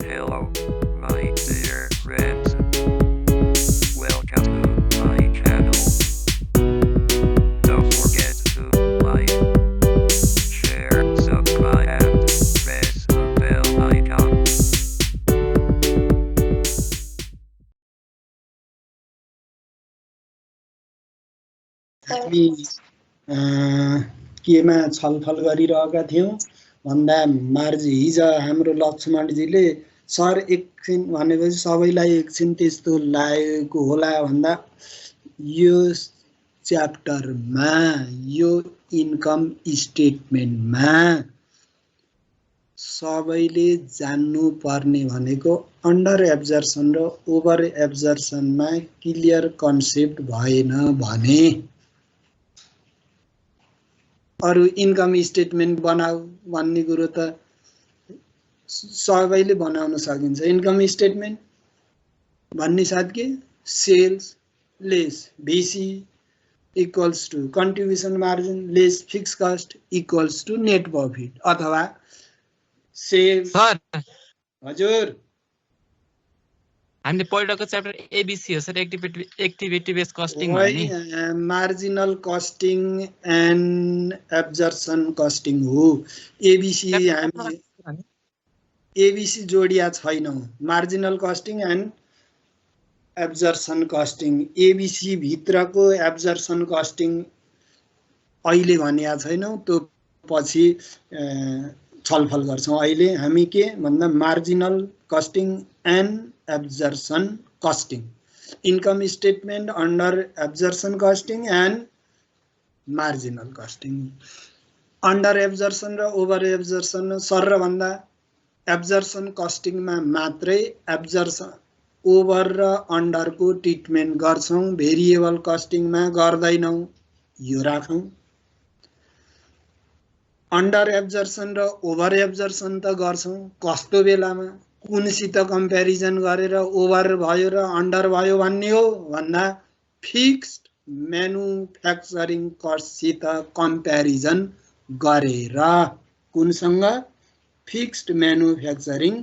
Hello, my dear friends. Welcome to my channel. Don't forget to like, share, subscribe, and press the bell icon. हामी केमा छलफल गरिरहेका थियौं भन्दा हिजो हाम्रो लक्ष्मणजीले सर एकछिन भनेपछि सबैलाई एकछिन त्यस्तो लागेको होला भन्दा यो च्याप्टरमा यो इन्कम स्टेटमेन्टमा सबैले जान्नु पर्ने भनेको अन्डर एब्जर्सन र ओभर एब्जर्सनमा क्लियर कन्सेप्ट भएन भने अरु इन्कम स्टेटमेन्ट बनाऊ भन्ने कुरो त सबैले बनाउन सकिन्छ। इन्कम स्टेटमेन्ट भन्ने साथ के sales less VC equals to contribution margin less fixed cost equals to net profit अथवा सेल्स। सर हजुर हामीले पढेको च्याप्टर एबीसी हो सर, एक्टिभिटी बेस्ड कस्टिङ भन्ने marginal costing and absorption costing हो। एबीसी हामी एबीसी जोडिया छैनौं। Marginal costing and absorption costing ABC भित्रको एब्जर्सन कस्टिङ अहिले भनिया छैनौं, त्यो पछि छलफल गर्छौं। अहिले हामी के भन्दा marginal costing and absorption costing, income statement under एब्जर्सन costing and marginal costing. Under एब्जर्सन र ओभर एब्जर्सन सर भन्दा एब्जर्सन कस्टिङमा मात्रै एब्जर्सन ओभर र अन्डरको ट्रिटमेन्ट गर्छौं, भेरिएबल कस्टिङमा गर्दैनौं, यो राखौं। अन्डर एब्जर्सन र ओभर एब्जर्सन त गर्छौं, कस्तो बेलामा कुनसित कम्प्यारिजन गरेर ओभर भयो र अन्डर भयो भन्ने हो भन्दा फिक्स्ड म्यानुफ्याक्चरिङ कस्टसित कम्प्यारिजन गरेर। कुनसँग? फिक्स्ड म्यानुफ्याक्चरिङ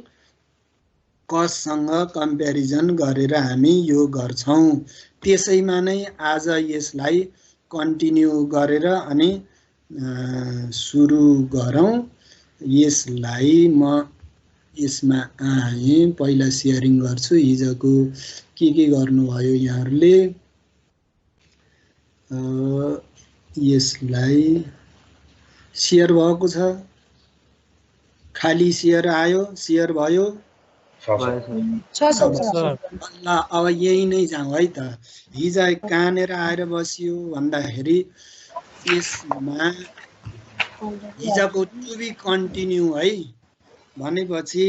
कस्टसँग कम्प्यारिजन गरेर हामी यो गर्छौं। त्यसैमा नै आज यसलाई कन्टिन्यू गरेर अनि सुरु गरौं। यसलाई म यसमा आए पहिला शेयरिङ गर्छु। हिजोको के गर्नुभयो यहाँहरुले, यसलाई शेयर भएको छ, खाली शेयर आयो, शेयर भयो ल अब यही नै जाउँ है त। हिजो कहाँनेर आएर बसियो भन्दाखेरि यसमा हिजोको टु बी कन्टिन्यू है भनेपछि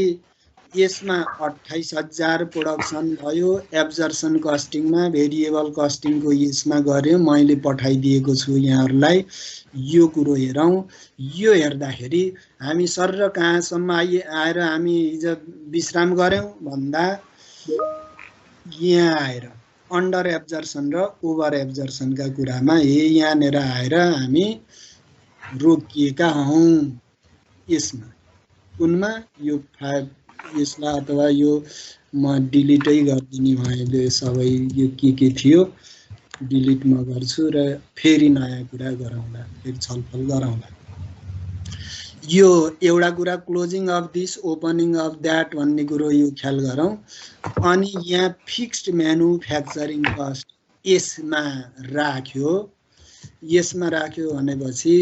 यसमा 28,000 प्रोडक्सन भयो। एब्जर्सन कस्टिङमा भेरिएबल कस्टिङको यसमा गर्यो, मैले पठाइदिएको छु यहाँहरुलाई। यो कुरो हेरौं। यो हेर्दाखेरि हामी सर कहाँसम्म आएर हामी हिजो विश्राम गर्यौं भन्दा यहाँ आएर अन्डर एब्जर्सन र ओभर एब्जर्सनका कुरामा यहाँनेर आएर हामी रोकिएका हौं। यसमा कुनमा यो 5 यसलाई अथवा यो म डिलिटै गरिदिने भएले सबै यो के थियो डिलिट म गर्छु र फेरि नयाँ कुरा गरौँला, फेरि छलफल गरौँला। यो एउटा कुरा closing of this opening of that भन्ने कुरो यो ख्याल गरौँ। अनि यहाँ फिक्स्ड म्यानुफ्याक्चरिङ कस्ट यसमा राख्यो। यसमा राख्यो भनेपछि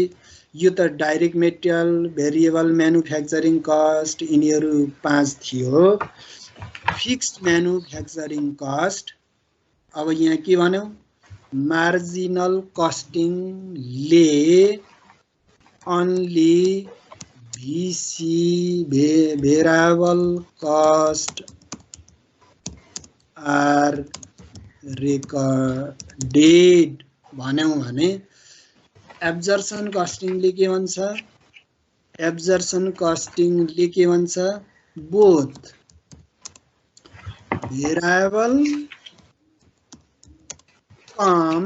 यो त direct material variable manufacturing cost यिनीहरू 5 थियो। फिक्स्ड म्यानुफ्याक्चरिङ कस्ट अब यहाँ के भन्यो, मार्जिनल कस्टिङले only VC variable cost are recorded भन्यौं भने एब्जर्सन कस्टिङले के भन्छ? एब्जर्सन कस्टिङले के भन्छ? Both variable cum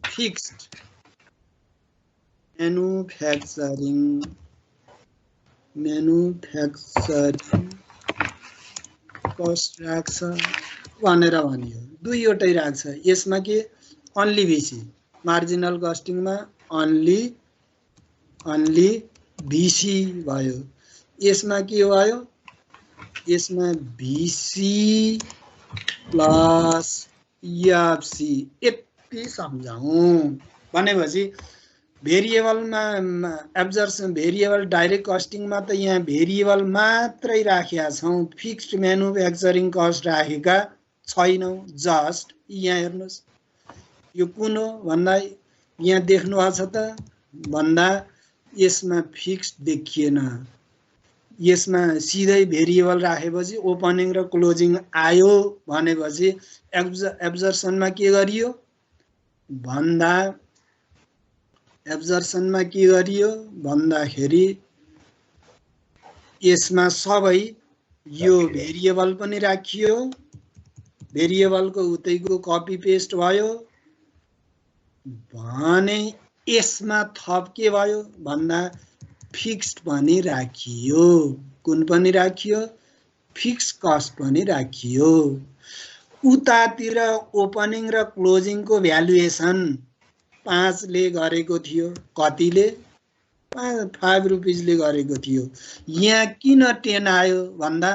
fixed manufacturing cost राख्छ भनेर भनियो दुईवटै राख्छ यसमा के अन्ली भिसी मार्जिनल कस्टिङमा अन्ली भिसी भयो यसमा के भयो यसमा भिसी प्लस एफसी यति सम्झाउँ भनेपछि भेरिएबलमा एब्जर्सन भेरिएबल डाइरेक्ट कस्टिङमा त यहाँ भेरिएबल मात्रै राखेका छौँ फिक्स्ड म्यानुफ्याक्चरिङ कस्ट राखेका छैनौँ जस्ट यहाँ हेर्नुहोस् यो कुन हो भन्दा यहाँ देख्नु भएको छ त भन्दा यसमा फिक्स्ड देखिएन यसमा सिधै भेरिएबल राखेपछि ओपनिङ र क्लोजिङ आयो भनेपछि एब्जर्सनमा के गरियो भन्दा एब्जर्सनमा के गरियो भन्दाखेरि यसमा सबै यो भेरिएबल पनि राखियो भेरिएबलको उतैको कपी पेस्ट भयो भने यसमा थप के भयो भन्दा फिक्स्ड पनि राखियो कुन पनि राखियो फिक्स कस्ट पनि राखियो उतातिर ओपनिङ र क्लोजिङको भ्यालुएसन 5 ले गरेको थियो कतिले 5 रुपैयाँले गरेको थियो यहाँ किन 10 आयो भन्दा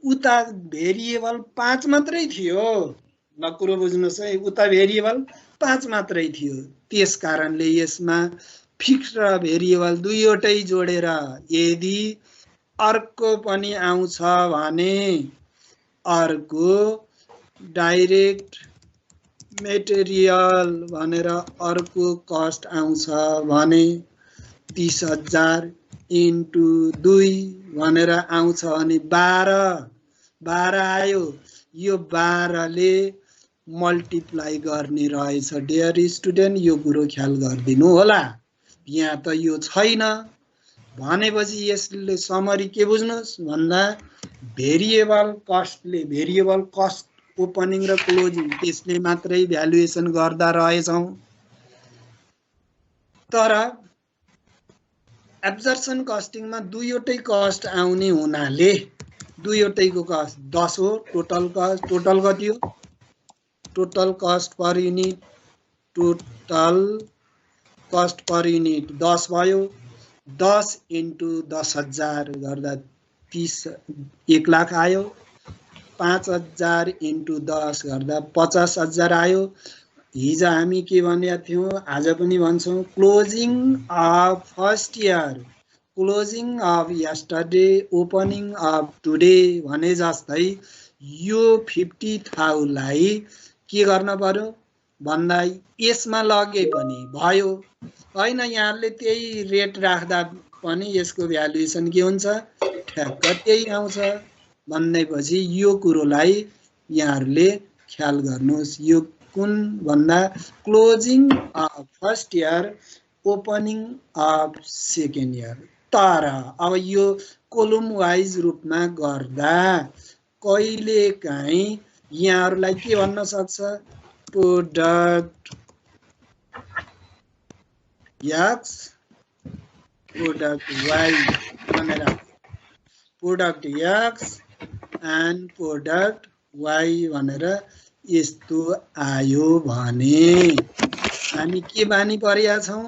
उता भेरिएबल 5 मात्रै थियो ल कुरो बुझ्नुस् है उता भेरिएबल 5 मात्रै थियो त्यसकारणले यसमा फिक्स र भेरिएबल दुईवटै जोडेर यदि अर्को पनि आउँछ भने अर्को डाइरेक्ट मेटेरियल भनेर अर्को कस्ट आउँछ भने 30,000 इन्टु 2 भनेर आउँछ अनि 12 आयो यो 12 ले मल्टिप्लाई गर्ने रहेछ डियर स्टुडेन्ट यो कुरो ख्याल गरिदिनु होला यहाँ त यो छैन भनेपछि यसले समरी के बुझ्नुस् भन्दा भेरिएबल कस्ट ओपनिङ र क्लोजिङ त्यसले मात्रै भ्यालुएसन गर्दा रहेछौं तर एब्जर्सन कस्टिङमा दुईवटै कस्ट आउने हुनाले दुईवटैको कस्ट 10 हो टोटल कति हो total cost per unit total cost per unit 10 भयो 10 इन्टु 10,000 गर्दा 1 लाख आयो 5,000 इन्टु 10 गर्दा 50,000 आयो हिजो हामी के भनेका थियौं आज पनि भन्छौं closing of first year closing of yesterday opening of today भने जस्तै यो 50,000 लाई के गर्न पर्यो भन्दा यसमा लगे पनि भयो हैन यहाँले त्यही रेट राख्दा पनि यसको भ्यालुएसन के हुन्छ ठ्याक्क त्यही आउँछ भन्दैपछि यो कुरोलाई यहाँहरुले ख्याल गर्नुस् यो कुन भन्दा closing of first year opening of second year तर अब यो कोलम वाइज रूपमा गर्दा कहिलेकाहीँ यहाँहरुलाई के भन्न सक्छ प्रोडक्ट एक्स प्रोडक्ट वाई भनेर product X and product Y भनेर यस्तो आयो भने हामी के बानी परेका छौं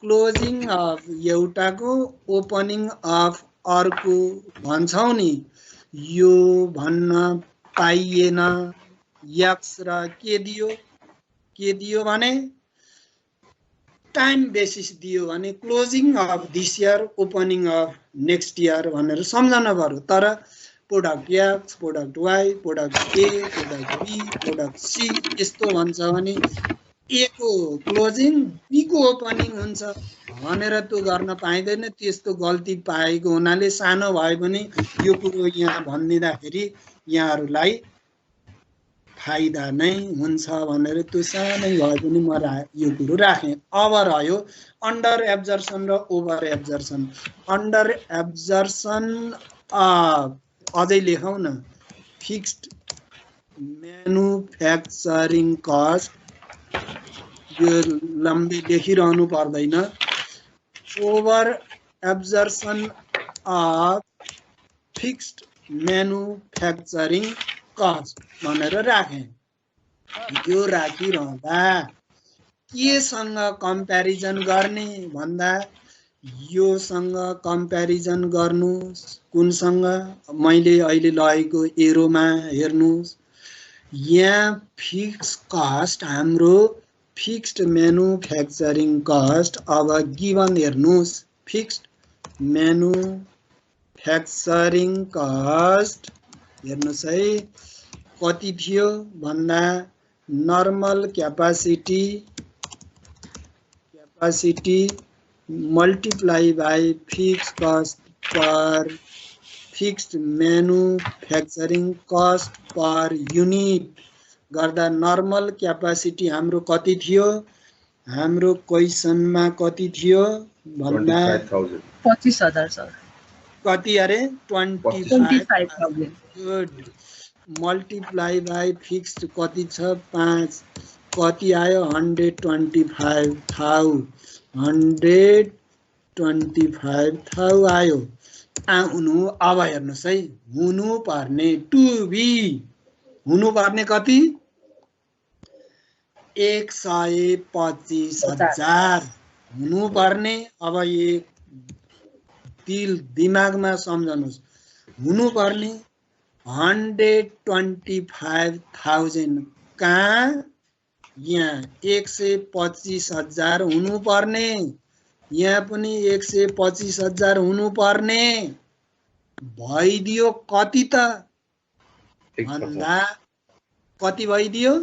क्लोजिङ अफ एउटाको ओपनिङ अफ अर्को भन्छौं नि यो भन्न पाइएन एक्स र के दियो भने टाइम बेसिस दियो भने closing of this year opening of next year भनेर सम्झन पर्यो तर product X product Y product A product B product C यस्तो भन्छ भने ए को क्लोजिङ बी को ओपनिङ हुन्छ भनेर त्यो गर्न पाइदैन त्यस्तो गल्ती पाएको हुनाले सानो भए पनि यो कुरो यहाँ भनिदिँदाखेरि यहाँहरुलाई फाइदा नै हुन्छ भनेर त्यो सानै भए पनि म यो कुरो राखे अब रह्यो अन्डर एब्जर्सन र ओभर एब्जर्सन अन्डर एब्जर्सन अझै लेखौं न फिक्स्ड म्यानुफ्याक्चरिङ कस्ट यो लम्बी लेखिरहनु पर्दैन over एब्जर्सन of fixed manufacturing cost भनेर राखेँ। यो राखिरहँदा केसँग कम्प्यारिजन गर्ने भन्दा योसँग कम्प्यारिजन गर्नुस्। कुनसँग? मैले अहिले लगेको एरोमा हेर्नुस्, यहाँ फिक्स कस्ट, हाम्रो फिक्स्ड म्यानुफ्याक्चरिङ कस्ट अब गिभन हेर्नुस्। फिक्स्ड म्यानुफ्याक्चरिङ कस्ट हेर्नुस् है, कति थियो भन्दा normal capacity multiply by fixed cost per fixed manufacturing cost per unit गर्दा नर्मल क्यापासिटी हाम्रो कति थियो? हाम्रो क्वेसनमा कति थियो भन्दा 25,000 सर। कति अरे? 25,000। गुड। मल्टिप्लाई बाई फिक्स्ड कति छ? 5। कति आयो? 125,000 आयो। आउनु अब हेर्नुहोस् है, हुनुपर्ने टु बी हुनुपर्ने कति? 125,000 हुनुपर्ने। अब एक दिमागमा सम्झनुहोस्, हुनुपर्ने 125,000 कहाँ? यहाँ 125,000 हुनुपर्ने, यहाँ पनि 125,000 हुनुपर्ने। भइदियो कति त भन्दा कति भइदियो?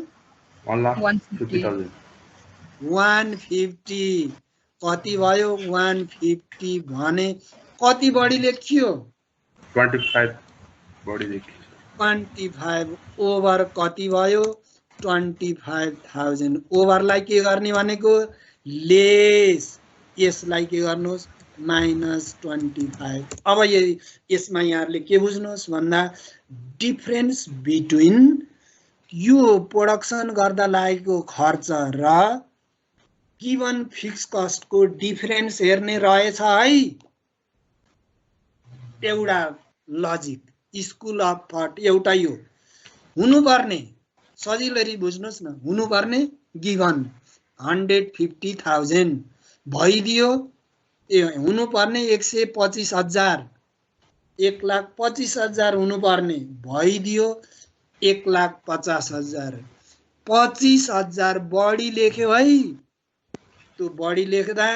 150। कति भयो? 150 भने कति बढी लेखियो? 25 बढी लेखियो। 25 ओभर कति भयो? 25,000। ओभरलाई के गर्ने भनेको? लेस। यसलाई के गर्नुहोस्? -25। अब यसमा यहाँहरूले के बुझ्नुहोस् भन्दा डिफरेन्स बिट्विन यो प्रोडक्सन गर्दा लागेको खर्च र गिभन फिक्स कस्टको डिफरेन्स हेर्ने रहेछ है। एउटा लजिक, स्कुल अफ थट एउटा यो हुनुपर्ने, सजिलरी बुझ्नुहोस् न, हुनुपर्ने गिभन 150,000 भइदियो। हुनुपर्ने 125,000, 1,25,000 हुनुपर्ने भइदियो 1,50,000। 25,000 बढी लेख्यो है। त्यो बढी लेख्दा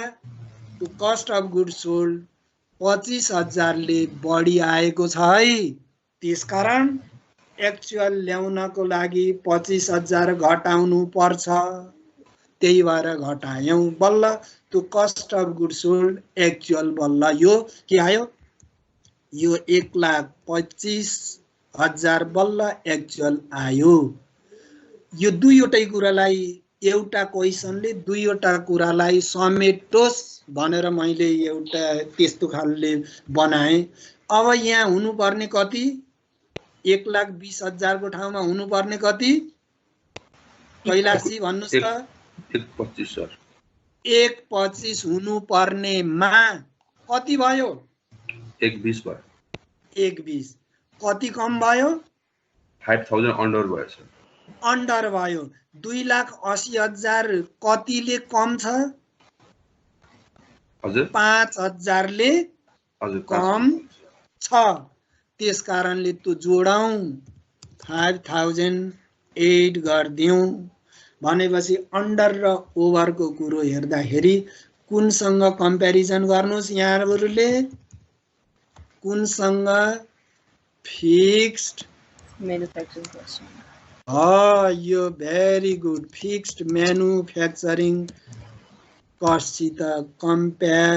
त्यो कस्ट अफ गुड्स सोल्ड 25,000 ले बढी आएको छ है। त्यसकारण एक्चुअल ल्याउनको लागि 25,000 घटाउनु पर्छ। त्यही भएर घटायौं, बल्ल त्यो cost of goods sold actual बल्ल यो के आयो? यो 1,25,000 बल्ल एक्चुअल आयो। यो दुईवटै कुरालाई एउटा क्वेसनले दुईवटा कुरालाई समेटोस् भनेर मैले एउटा त्यस्तो खालले बनाएँ। अब यहाँ हुनुपर्ने कति? 1,20,000 को ठाउँमा हुनुपर्ने कति? कैलाशी भन्नुस् त। 1,25 सर। 1,25 हुनुपर्नेमा कति भयो? 1,20 भयो। 1,20 कति कम भयो? 5,000 अन्डर भयो सर। अन्डर भयो। 2,80,000 कतिले कम छ? हजुर 5,000 ले हजुर कम छ। त्यसकारणले त्यो जोडौं, 5,008 गर्दियौं भनेपछि अन्डर र ओभरको कुरो हेर्दाखेरि कुनसँग कम्प्यारिजन गर्नुस् यहाँहरुले? कुनसँग? Fixed manufacturing cost. यो भेरी गुड। फिक्स्ड म्यानुफ्याक्चरिङ कस्टसित कम्पेयर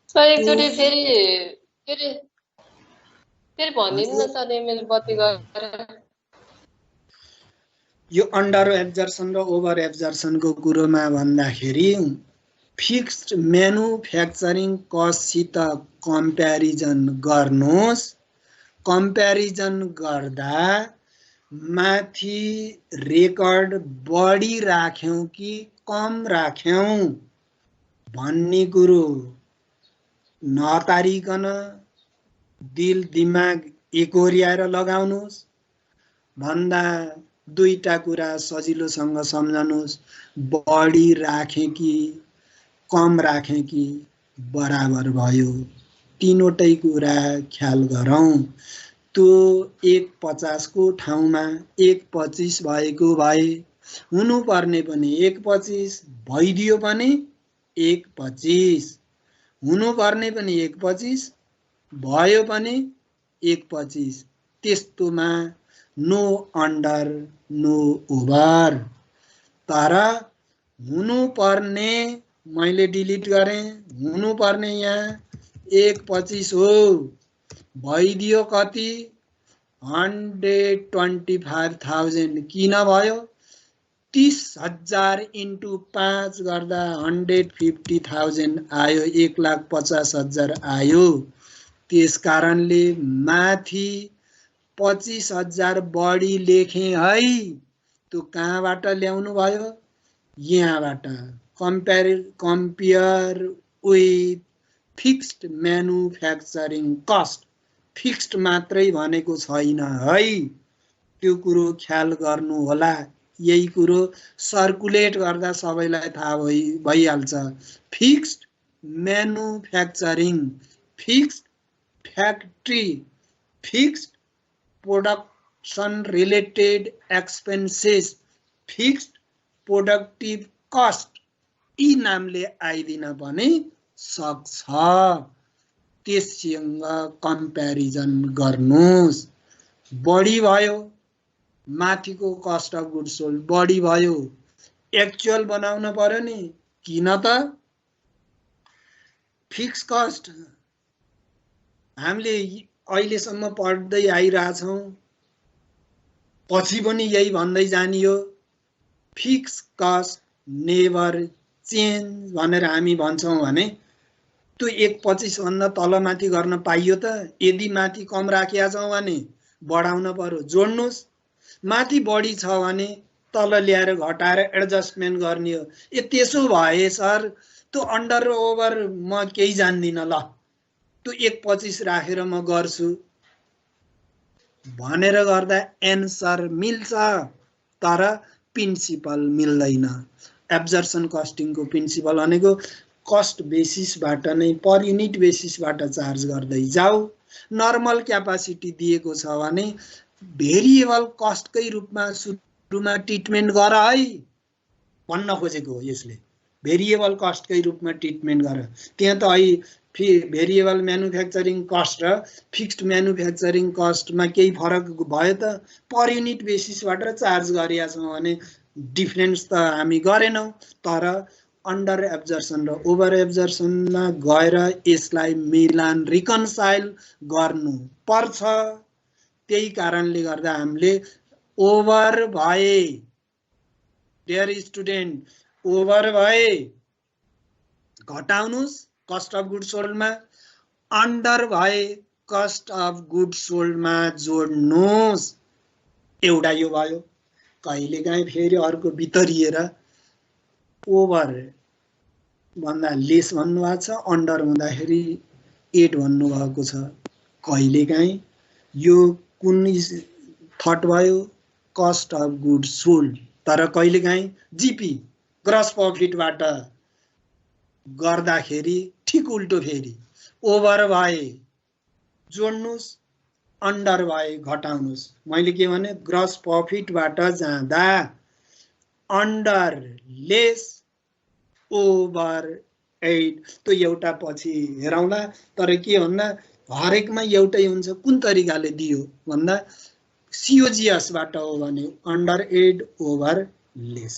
सर एकचोटि फेरि भनिदिनु न सर, मैले बत्ती गरेर। यो अन्डर एब्जर्सन र ओभर एब्जर्सनको कुरोमा भन्दाखेरि फिक्स्ड म्यानुफ्याक्चरिङ कस्टसित कम्प्यारिजन गर्नुहोस्। कम्प्यारिजन गर्दा माथि रेकर्ड बढी राख्यौं कि कम राख्यौं भन्ने कुरो नतारिकन दिल दिमाग एकोर्याएर लगाउनुहोस् भन्दा दुईटा कुरा सजिलोसँग सम्झनुहोस् बढी राखे कि कम राखे कि बराबर भयो तीनवटै कुरा ख्याल गरौँ त्यो 1.50 को ठाउँमा 1.25 भएको भए हुनुपर्ने पनि 1.25 भइदियो पनि 1.25 हुनुपर्ने पनि 1.25 भयो पनि 1.25 त्यस्तोमा नो अन्डर नो ओभर तर हुनुपर्ने मैले डिलिट गरेँ हुनुपर्ने यहाँ 1.25 हो भइदियो कति 125,000 किन भयो 30,000 × 5 गर्दा 150,000 आयो 1,50,000 आयो त्यस कारणले माथि 25,000 बढी लेखे है त्यो कहाँबाट ल्याउनु भयो यहाँबाट compare with fixed manufacturing cost fixed मात्रै भनेको छैन है त्यो कुरो ख्याल गर्नु होला यही कुरो सर्कुलेट गर्दा सबैलाई थाहा भइहाल्छ fixed manufacturing fixed factory fixed production related expenses fixed productive cost यी नामले आइदिन पनि सक्छ त्यससँग कम्प्यारिजन गर्नुस् बढी भयो माथिको कस्ट अफ गुड्स सोल्ड बढी भयो एक्चुअल बनाउन पर्यो नि किन त फिक्स कस्ट हामीले अहिलेसम्म पढ्दै आइरहेछौँ पछि पनि यही भन्दै जानियो फिक्स कस्ट नेभर चेन्ज भनेर हामी भन्छौँ भने त्यो 1.25 भन्दा तलमाथि गर्न पाइयो त यदि माथि कम राखेका छौँ भने बढाउन पर्यो जोड्नुस् माथि बढी छ भने तल ल्याएर घटाएर एडजस्टमेन्ट गर्ने हो ए त्यसो भए सर त्यो अन्डर र ओभर म केही जान्दिनँ ल त्यो 1.25 राखेर म गर्छु भनेर गर्दा एन्सर मिल्छ तर प्रिन्सिपल मिल्दैन एब्जर्सन कस्टिङको प्रिन्सिपल भनेको कस्ट बेसिसबाट नै पर युनिट बेसिसबाट चार्ज गर्दै जाऊ नर्मल क्यापासिटी दिएको छ भने भेरिएबल कस्टकै रूपमा सुरुमा ट्रिटमेन्ट गर है भन्न खोजेको हो यसले भेरिएबल कस्टकै रूपमा ट्रिटमेन्ट गर त्यहाँ त है भेरिएबल म्यानुफ्याक्चरिङ कस्ट र फिक्स्ड म्यानुफ्याक्चरिङ कस्टमा केही फरक भयो त पर युनिट बेसिसबाट चार्ज गरिया छौँ भने डिफरेन्स त हामी गरेनौँ तर अन्डर एब्जर्सन र ओभर एब्जर्सनमा गएर यसलाई मिलान रिकन्साइल गर्नु पर्छ त्यही कारणले गर्दा हामीले ओभर भए डियर स्टुडेन्ट ओभर भए घटाउनुस् कस्ट अफ गुड्स सोल्डमा अन्डर भए कस्ट अफ गुड्स सोल्डमा जोड्नुस् एउटा यो भयो कहिलेकाहीँ फेरि अर्को भित्रिएर ओभर भन्दा लेस भन्नुभएको छ अन्डर हुँदाखेरि 8 भन्नुभएको छ कहिलेकाहीँ यो कुन थट भयो कस्ट अफ गुड्स सोल्ड तर कहिलेकाहीँ जिपी ग्रस प्रफिटबाट गर्दाखेरि ठिक उल्टो फेरि ओभर भए जोड्नुस् अन्डर भए घटाउनुस् मैले के भने ग्रस प्रफिटबाट जाँदा अन्डर लेस ओभर 8 त्यो एउटा पछि हेरौँला तर के भन्दा हरेकमा एउटै हुन्छ कुन तरिकाले दियो भन्दा सिओजिएसबाट हो भने अन्डर 8 ओभर लेस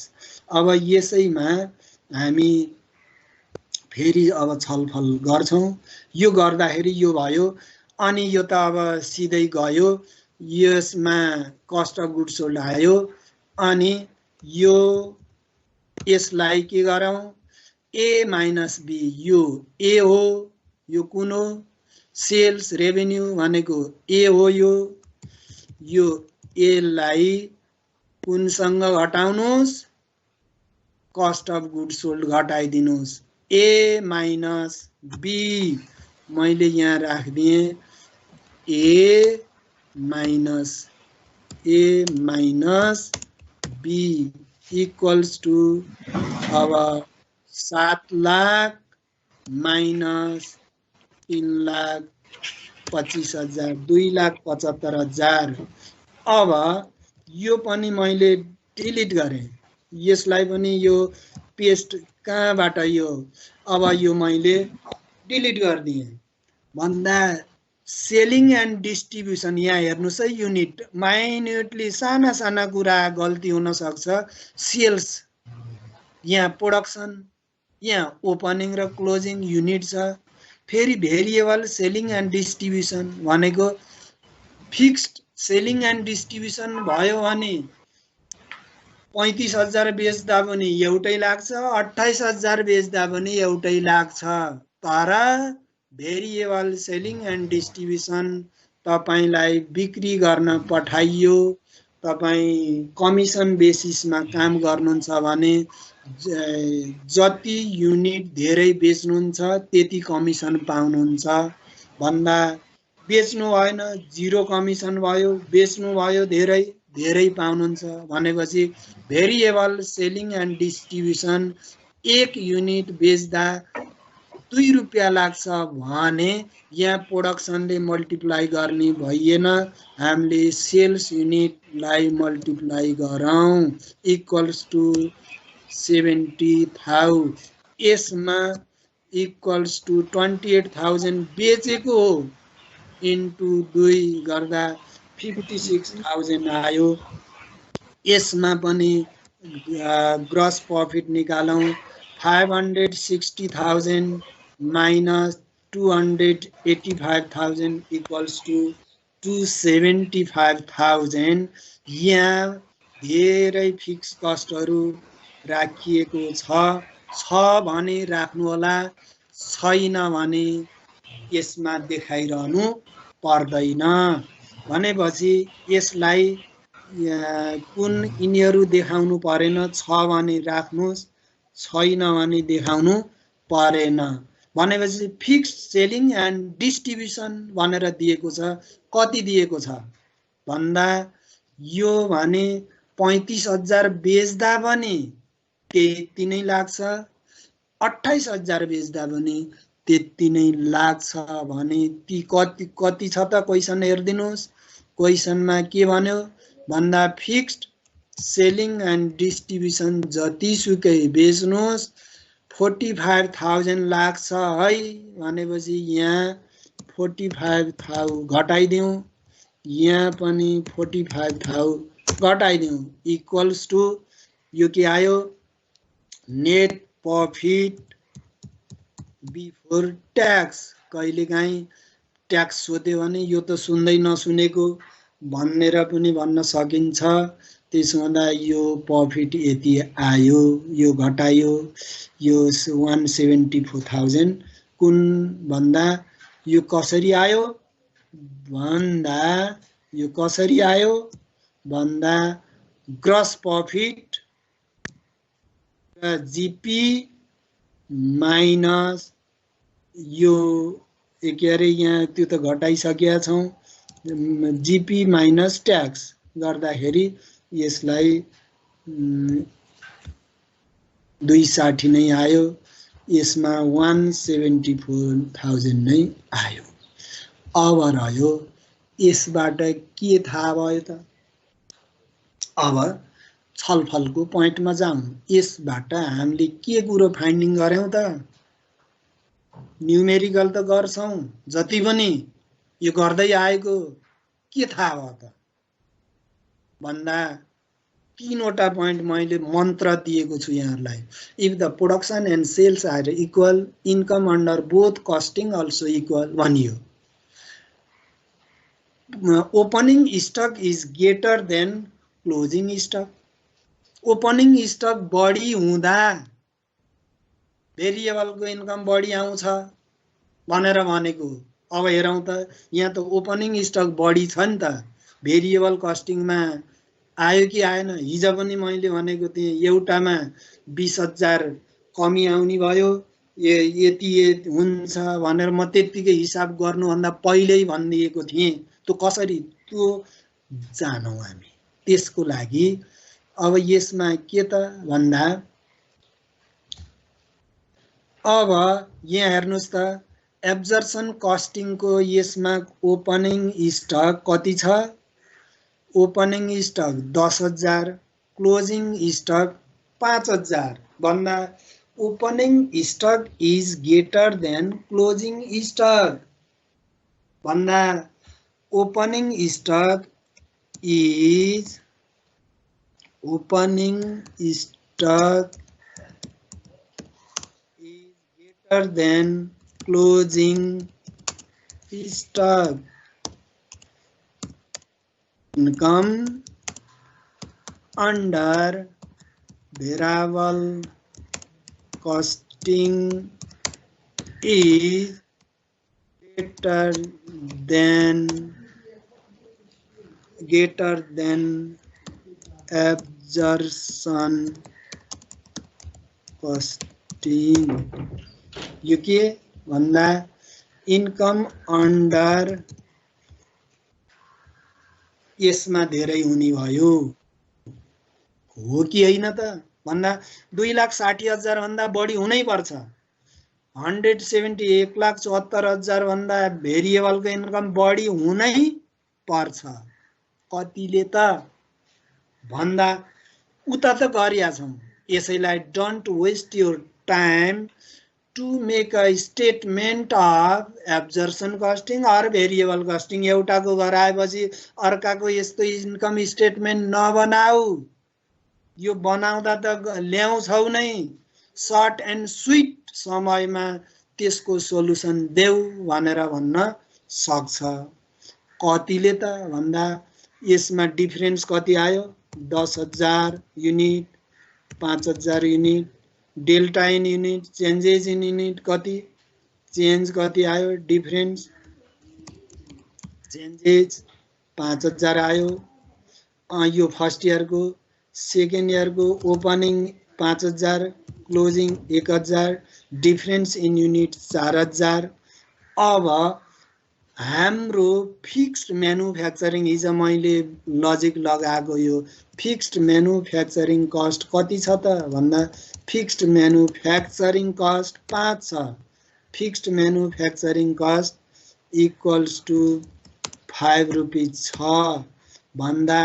अब यसैमा हामी फेरि अब छलफल गर्छौँ यो गर्दाखेरि यो भयो अनि यो त अब सिधै गयो यसमा कस्ट अफ गुड्स सोल्ड आयो अनि यो यसलाई के गरौँ ए माइनस बी यो ए हो यो कुन हो सेल्स रेभेन्यू भनेको ए हो यो ए लाई कुनसँग घटाउनुस् कस्ट अफ गुड्स सोल्ड घटाइदिनुहोस् ए माइनस बी मैले यहाँ राखिदिएँ ए माइनस बी इक्वल्स टु अब 7 लाख माइनस 3,25,000 2,75,000 अब यो पनि मैले डिलिट गरेँ यसलाई पनि यो पेस्ट कहाँबाट यो अब यो मैले डिलिट गरिदिएँ भन्दा सेलिङ एन्ड डिस्ट्रिब्युसन यहाँ हेर्नुहोस् है युनिट माइन्युटली साना साना कुरा गल्ती हुन सक्छ सेल्स यहाँ प्रोडक्सन यहाँ ओपनिङ र क्लोजिङ युनिट छ फेरि भेरिएबल सेलिङ एन्ड डिस्ट्रिब्युसन भनेको फिक्स्ड सेलिङ एन्ड डिस्ट्रिब्युसन भयो भने 35,000 बेच्दा पनि एउटै लाग्छ 28,000 बेच्दा पनि एउटै लाग्छ तर भेरिएबल सेलिङ एन्ड डिस्ट्रिब्युसन तपाईलाई बिक्री गर्न पठाइयो तपाई कमिसन बेसिसमा काम गर्नुहुन्छ भने जति युनिट धेरै बेच्नुहुन्छ त्यति कमिसन पाउनुहुन्छ भन्दा बेच्नु भएन जिरो कमिसन भयो बेच्नु भयो धेरै धेरै पाउनुहुन्छ भनेपछि भेरिएबल सेलिङ एन्ड डिस्ट्रिब्युसन एक युनिट बेच्दा 2 रुपैयाँ लाग्छ भने यहाँ प्रोडक्सनले मल्टिप्लाई गर्ने भइएन हामीले सेल्स युनिटलाई मल्टिप्लाई गरौँ इक्वल्स टु 70,000 यसमा इक्वल्स टु 28,000 बेचेको हो इन्टु 2 गर्दा 56,000 आयो यसमा पनि gross profit निकालौं 560,000 minus 285,000 equals to 275,000 यहाँ धेरै फिक्स कस्टहरु राखिएको छ भने राख्नु होला छैन भने यसमा देखाइरहनु पर्दैन भनेपछि यसलाई कुन यिनीहरु देखाउनु परेन छ भने राख्नुस् छैन भने देखाउनु परेन भनेपछि फिक्स सेलिङ एन्ड डिस्ट्रिब्युसन भनेर दिएको छ कति दिएको छ भन्दा यो भने 35,000 बेच्दा पनि त्यति नै लाग्छ 28,000 बेच्दा पनि त्यति नै लाग्छ भने ती कति छ त क्वेशन हेर्दिनुस् क्वेशनमा के भन्यो भन्दा फिक्स्ड सेलिङ एन्ड डिस्ट्रिब्युसन जतिसुकै बेच्नुस् 45,000 लाग्छ है भनेपछि यहाँ 45,000 घटाइदिउँ यहाँ पनि 45,000 घटाइदिउँ इक्वल्स टु यो के आयो नेट प्रॉफिट बिफोर ट्याक्स कहिलेकाहीँ ट्याक्स सोध्यो भने यो त सुन्दै नसुनेको भनेर पनि भन्न सकिन्छ त्यसो हुँदा यो प्रॉफिट यति आयो यो घटायो यो 174,000 कुन भन्दा यो कसरी आयो भन्दा ग्रस प्रॉफिट जीपी माइनस यो के अरे यहाँ त्यो त घटाइसकेका छौं जीपी माइनस ट्याक्स गर्दाखेरि यसलाई 260 नै आयो यसमा 174,000 नै आयो अब रह्यो यसबाट के थाहा भयो त अब छलफलको प्वाइन्टमा जाउँ यसबाट हामीले के कुरो फाइन्डिङ गर्यौं त न्यूमेरिकल त गर्छौं जति पनि यो गर्दै आएको के थाहा भयो त भन्दा तीनवटा प्वाइन्ट मैले मन्त्र दिएको छु यहाँहरुलाई if the production and sales are equal income under both costing also equal भनियो opening stock is greater than closing stock opening stock बढी हुँदा भेरिएबलको इन्कम बढी आउँछ भनेर भनेको अब हेरौं त यहाँ त ओपनिङ स्टक बढी छ नि त भेरिएबल कस्टिङमा आयो कि आएन? हिजो पनि मैले भनेको थिएँ एउटामा 20,000 कमी आउने भयो, यति हुन्छ भनेर म त्यतिकै हिसाब गर्नुभन्दा पहिल्यै भनिदिएको थिएँ। त्यो कसरी त्यो जानौँ हामी। त्यसको लागि अब यसमा के त भन्दा अब यहाँ हेर्नुस् त एब्जर्सन कस्टिङको यसमा ओपनिङ स्टक कति छ? ओपनिङ स्टक 10,000, क्लोजिङ स्टक 5,000 भन्दा opening stock is greater than closing stock भन्दा opening stock is greater than closing stock. Income under variable costing is greater than absorption costing. यो के भन्दा इन्कम अन्डर यसमा धेरै हुने भयो हो कि होइन त भन्दा 2,60,000 भन्दा बढी हुनै पर्छ। 1,71,74,000 भन्दा भेरिएबलको इन्कम बढी हुनै पर्छ। कतिले त भन्दा उता त गरिया छौँ। यसैलाई don't waste your time to make a statement of absorption costing or variable costing. एउटाको गराएपछि अर्काको यस्तो इन्कम स्टेटमेन्ट नबनाऊ। यो बनाउँदा त ल्याउँछौ नै, सर्ट एन्ड स्विट समयमा त्यसको सोलुसन देऊ भनेर भन्न सक्छ। कतिले त भन्दा यसमा डिफरेन्स कति आयो? 10,000 unit, 5,000 unit, delta in unit, changes in unit कति, चेन्ज कति आयो? डिफरेन्स चेन्जेस 5,000 आयो। यो फर्स्ट इयरको, सेकेन्ड इयरको opening 5,000, closing 1,000, difference in unit 4,000। अब हाम्रो फिक्स्ड म्यानुफ्याक्चरिङ, हिजो मैले लजिक लगाएको यो फिक्स्ड म्यानुफ्याक्चरिङ कस्ट कति छ त भन्दा फिक्स्ड म्यानुफ्याक्चरिङ कस्ट 5 छ। Fixed manufacturing cost equals to 5 rupees छ भन्दा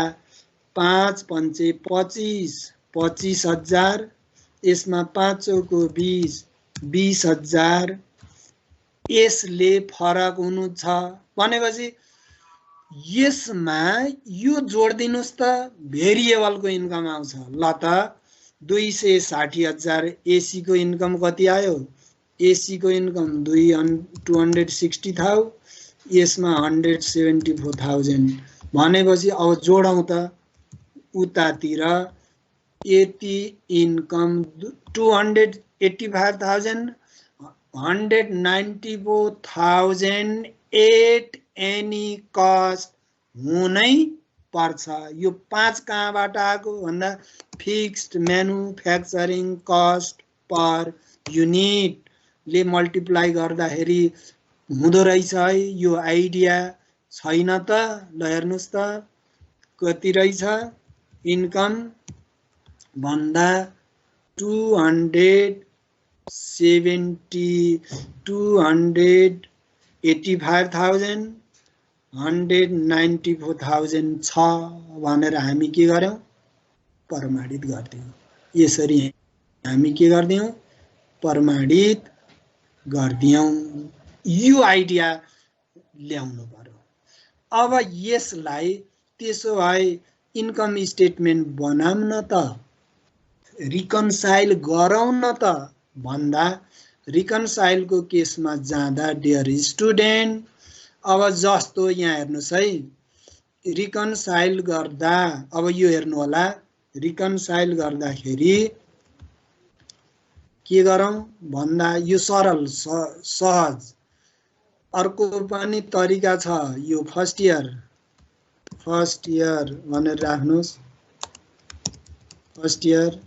5 पंचे 25, 25,000, यसमा 5 चौको 20, 20,000। यसले फरक हुनु छ भनेपछि यसमा यो जोड्दिनुस् त भेरिएबलको इन्कम आउँछ। ल त 260,000 एसी को इन्कम कति आयो? एसी को इन्कम 260,000, यसमा 174,000 भनेपछि अब जोडौँ त उतातिर यति इन्कम 285,000, 194,000 एट एनी कस्ट हुनै पर्छ। यो 5 कहाँबाट आएको भन्दा fixed manufacturing cost per unit ले मल्टिप्लाई गर्दाखेरि हुँदो रहेछ है। यो आइडिया छैन त? ल हेर्नुस् त कति रहेछ इन्कम भन्दा 285,000, 194,000 छ भनेर हामी के गर्यौं? प्रमाणित गर्दियौं। यसरी हामी के गर्दियौं? प्रमाणित गर्दियौं। यो आइडिया ल्याउनु पर्यो। अब यसलाई त्यसो भए इन्कम स्टेटमेन्ट बनाऊं न त, रिकन्साइल गरौं न त भन्दा रिकन्साइल को केसमा जाँदा डियर स्टुडेन्ट, अब जस्तो यहाँ हेर्नुस् है, रिकन्साइल गर्दा अब यो हेर्नु होला, रिकन्साइल गर्दाखेरि के गरौं भन्दा यो सरल सहज अर्को पनि तरिका छ। यो फर्स्ट इयर भनेर राख्नुस्। फर्स्ट इयर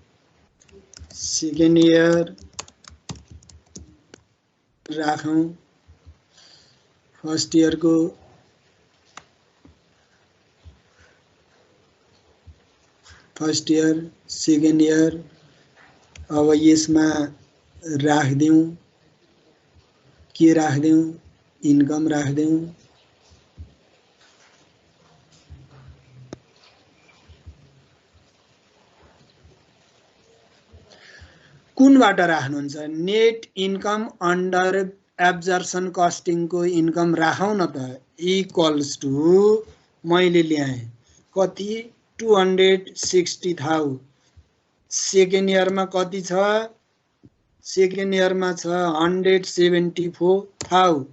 सेकेन्ड इयर राखौं फर्स्ट इयर को फर्स्ट इयर सेकेन्ड इयर अब यसमा राख्दिउँ के राख्दिउँ इन्कम राख्दिउँ कुनबाट राख्नुहुन्छ नेट इन्कम अन्डर एब्जर्सन कस्टिङ को इन्कम राखौं न त इक्वल्स टु मैले ल्याएँ कति 260,000 सेकेन्ड इयरमा कति छ सेकेन्ड इयरमा छ 174,000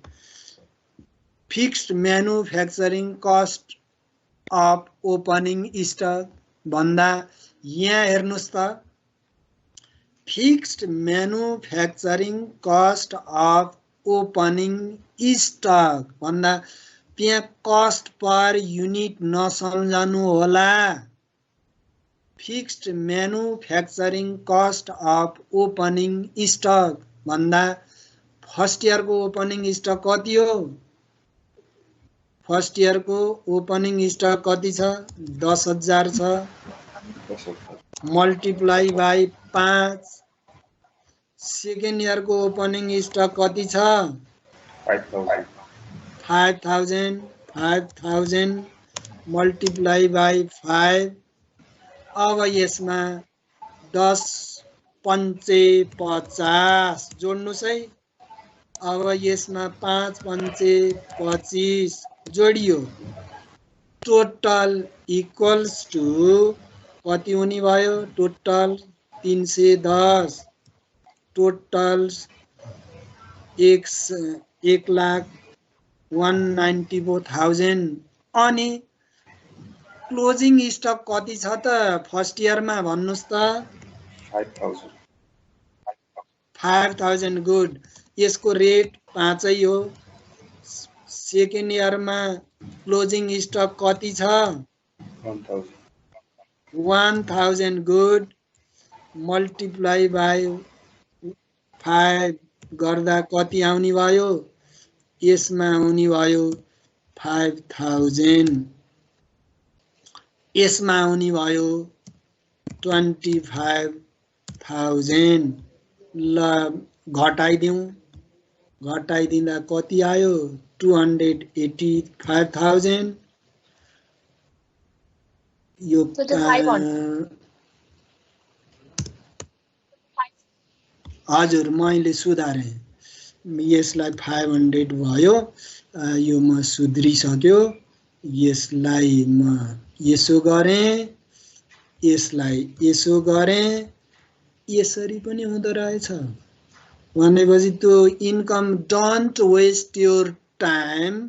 fixed manufacturing cost of opening stock भन्दा यहाँ हेर्नुस् त fixed manufacturing cost of opening stock भन्दा त्यहाँ कस्ट पर युनिट नसम्झनु होला fixed manufacturing cost of opening stock भन्दा फर्स्ट इयर को ओपनिङ स्टक कति हो फर्स्ट इयर को ओपनिङ स्टक कति छ 10,000 छ मल्टिप्लाई बाई 5 सेकेन्ड इयर को ओपनिङ स्टक कति छ 5,000 मल्टिप्लाई बाई 5 अब यसमा 10 पंचे 50 जोड्नुस् है अब यसमा 5 पंचे 25 जोडियो टोटल इक्वल्स टु कति हुने भयो टोटल 310 टोटल 1,94,000 अनि क्लोजिङ स्टक कति छ त फर्स्ट इयरमा भन्नुस् त 5,000 गुड यसको रेट 5 हो सेकेन्ड इयरमा क्लोजिङ स्टक कति छ 1,000 गुड मल्टिप्लाई बाई 5 गर्दा कति आउने भयो यसमा आउने भयो 5,000 यसमा आउने भयो 25,000 ल घटाइदिँदा कति आयो 285,000 यो हजुर मैले सुधारे यसलाई 500 भयो यो म सुध्रिसक्यो यसलाई म यसो गरेँ यसलाई यसो गरेँ यसरी पनि हुँदो रहेछ भनेपछि त्यो income don't waste your time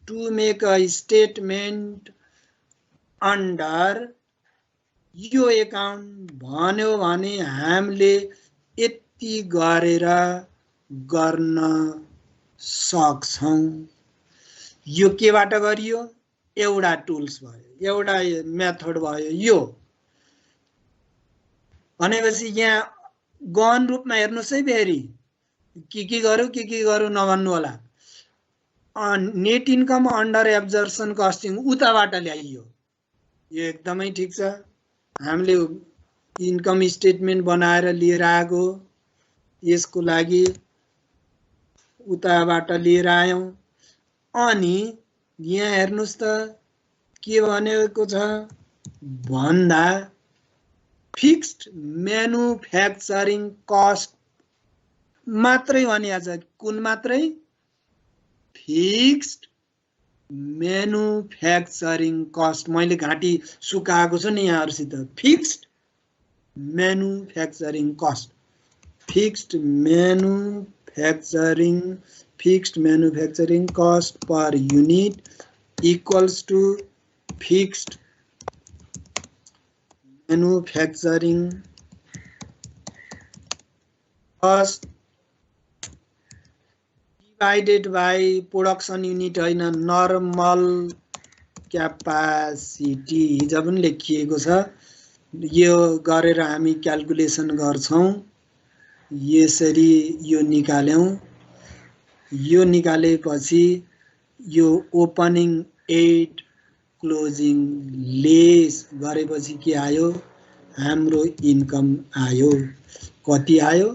to make a statement under यो एकाउन्ट भन्यो भने हामीले यति गरेर गर्न सक्छौं यो केबाट गरियो एउटा टुल्स भयो एउटा मेथड भयो यो भनेपछि यहाँ गहन रूपमा हेर्नुस् है फेरि के गरौँ नभन्नु होला नेट इन्कम अन्डर एब्जर्सन कस्टिङ उताबाट ल्याइयो यो एकदमै ठीक छ हामीले इन्कम स्टेटमेन्ट बनाएर लिएर आएको यसको लागि उताबाट लिएर आयौं अनि यहाँ हेर्नुस् त के भनेको छ भन्दा फिक्स्ड म्यानुफ्याक्चरिङ कस्ट मात्रै भनिया छ कुन मात्रै फिक्स्ड म्यानुफ्याक्चरिङ कस्ट मैले घाँटी सुकाएको छु नि यहाँहरुसित fixed manufacturing cost fixed manufacturing cost per unit equals to fixed manufacturing cost divided by production unit हैन नर्मल क्यापासिटी जब पनि लेखिएको छ यो गरेर हामी क्याल्कुलेसन गर्छौं। यसरी यो निकाल्यौं। यो निकालेपछि यो ओपनिङ 8 क्लोजिङ लेस गरेपछि के आयो? हाम्रो इन्कम आयो। कति आयो?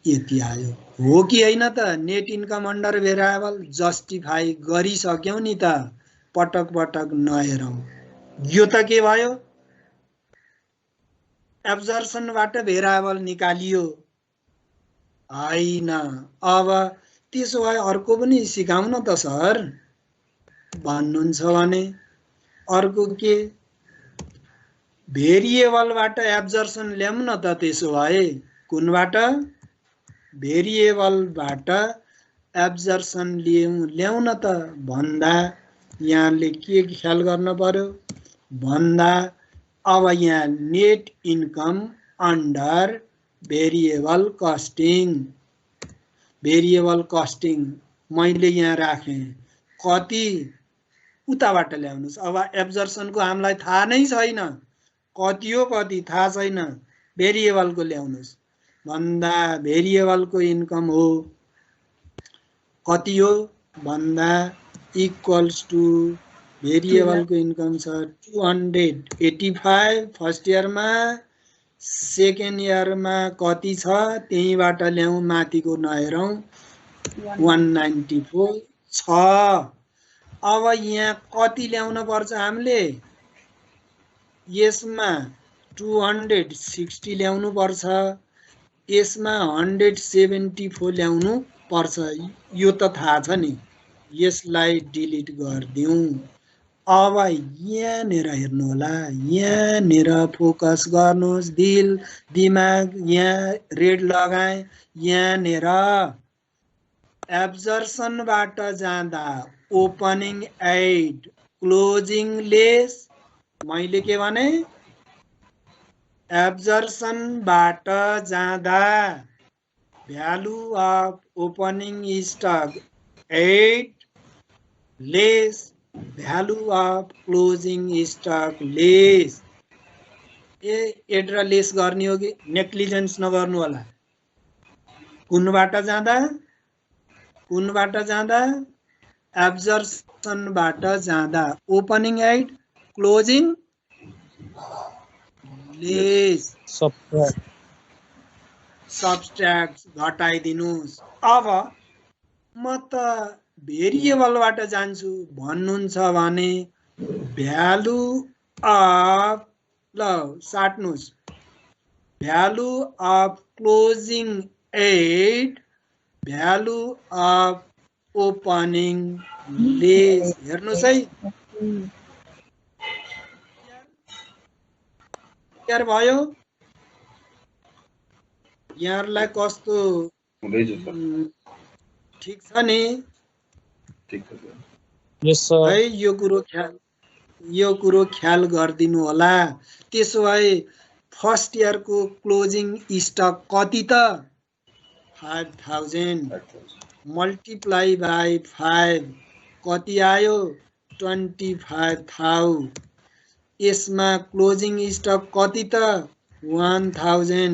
यति आयो। हो कि हैन त? Net income under variable justify गरिसक्यौं नि त। पटक पटक नहेरौं। यो त के भयो? एब्जर्सनबाट भेरिएबल निकालियो हैन। अब त्यसो भए अर्को पनि सिकाउन त सर भन्नुहुन्छ भने अर्को के? भेरिएबलबाट एब्जर्सन ल्याउँ न त। त्यसो भए कुनबाट? भेरिएबलबाट एब्जर्सन ल्याउँ न त भन्दा यहाँले के ख्याल गर्न पर्यो भन्दा अब यहाँ net income under variable costing मैले यहाँ राखेँ। कति? उताबाट ल्याउनुस्। अब एब्जर्सनको हामीलाई थाहा नै छैन। कति हो कति थाहा छैन। भेरिएबलको ल्याउनुस् भन्दा भेरिएबलको इन्कम हो कति हो भन्दा इक्वल्स टु भेरिएबलको इन्कम छ 285 फर्स्ट इयरमा। सेकेन्ड इयरमा कति छ त्यहीबाट ल्याउँ। माथिको नहेरौँ। 194 छ। अब यहाँ कति ल्याउन पर्छ हामीले? यसमा 260 ल्याउनु पर्छ। यसमा 174 ल्याउनु पर्छ। यो त थाहा छ नि। यसलाई डिलिट गरिदिउँ। अब यहाँनिर हेर्नु होला। यहाँनिर फोकस गर्नुहोस्। दिमाग यहाँ रेड लगाएँ। यहाँनिर एब्जर्सनबाट जाँदा ओपनिङ 8 क्लोजिङ लेस। मैले के भने? एब्जर्सनबाट जाँदा value of opening stock 8 less value of closing stock less. Add र लेस गर्ने हो कि? नेग्लिजेन्स नगर्नु होला। कुनबाट जाँदा? एब्जर्सनबाट जाँदा ओपनिङ 8 क्लोजिङ लेस सब्ट्र्याक्ट घटाइदिनुस्। अब म त भेरिएबलबाट जान्छु भन्नुहुन्छ भने भ्यालु अफ साट्नुस्। Value of closing 8 value of opening less. हेर्नुहोस् है क्लियर भयो? यहाँलाई कस्तो हुँदैछ सर? ठीक छ नि? ठीक छ सर। यस सर। है यो कुरो ख्याल गरिदिनु होला। त्यसो भए फर्स्ट इयरको क्लोजिङ स्टक कति त? 5000 मल्टिप्लाई बाई 5 कति आयो? 25,000। यसमा क्लोजिङ स्टक कति त? 1000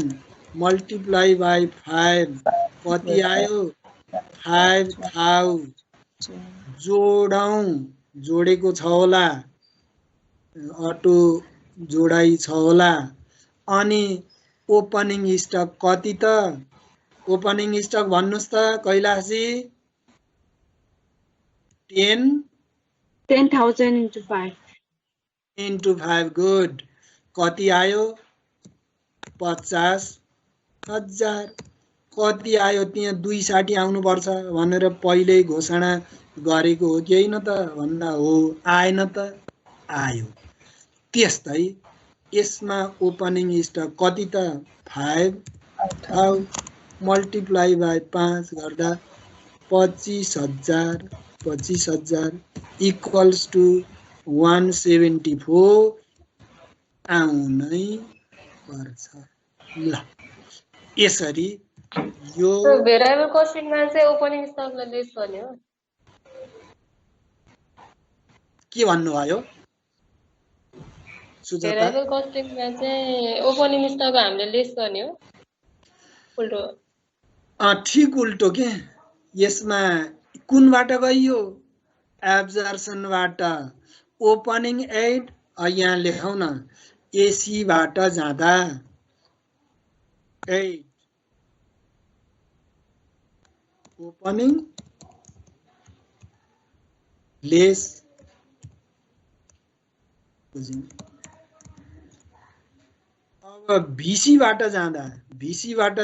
मल्टिप्लाई बाई 5 कति आयो? 5000। जोडौं। जोडेको छ होला। अटो जोडाइ छ होला। अनि ओपनिङ स्टक कति त? ओपनिङ स्टक भन्नुस् त कैलाशजी। 10,000 into 5. into 5 good. कति आयो? 50,000। कति आयो? त्यहाँ 260 आउनुपर्छ भनेर पहिल्यै घोषणा गरेको हो कि होइन त भन्दा हो। आएन त? आयो। त्यस्तै यसमा ओपनिङ स्टक कति त? 5,000 मल्टिप्लाई बाई 5 गर्दा 25,000 इक्वल्स टु 174 आउनै पर्छ। ल यसरी यो भेरिएबल कस्टिङमा चाहिँ ओपनिङ स्टकलाई लेस गर्ने हो। के भन्नुभयो? सुजाता भेरिएबल कस्टिङमा चाहिँ ओपनिङ स्टक हामीले लेस गर्ने हो उल्टो ठिक उल्टो के यसमा कुनबाट गइयो एब्जर्सनबाट ओपनिङ एड यहाँ लेखौँ न एसी बाट जाँदा 8 ओपनिङ लेस अब भिसी बाट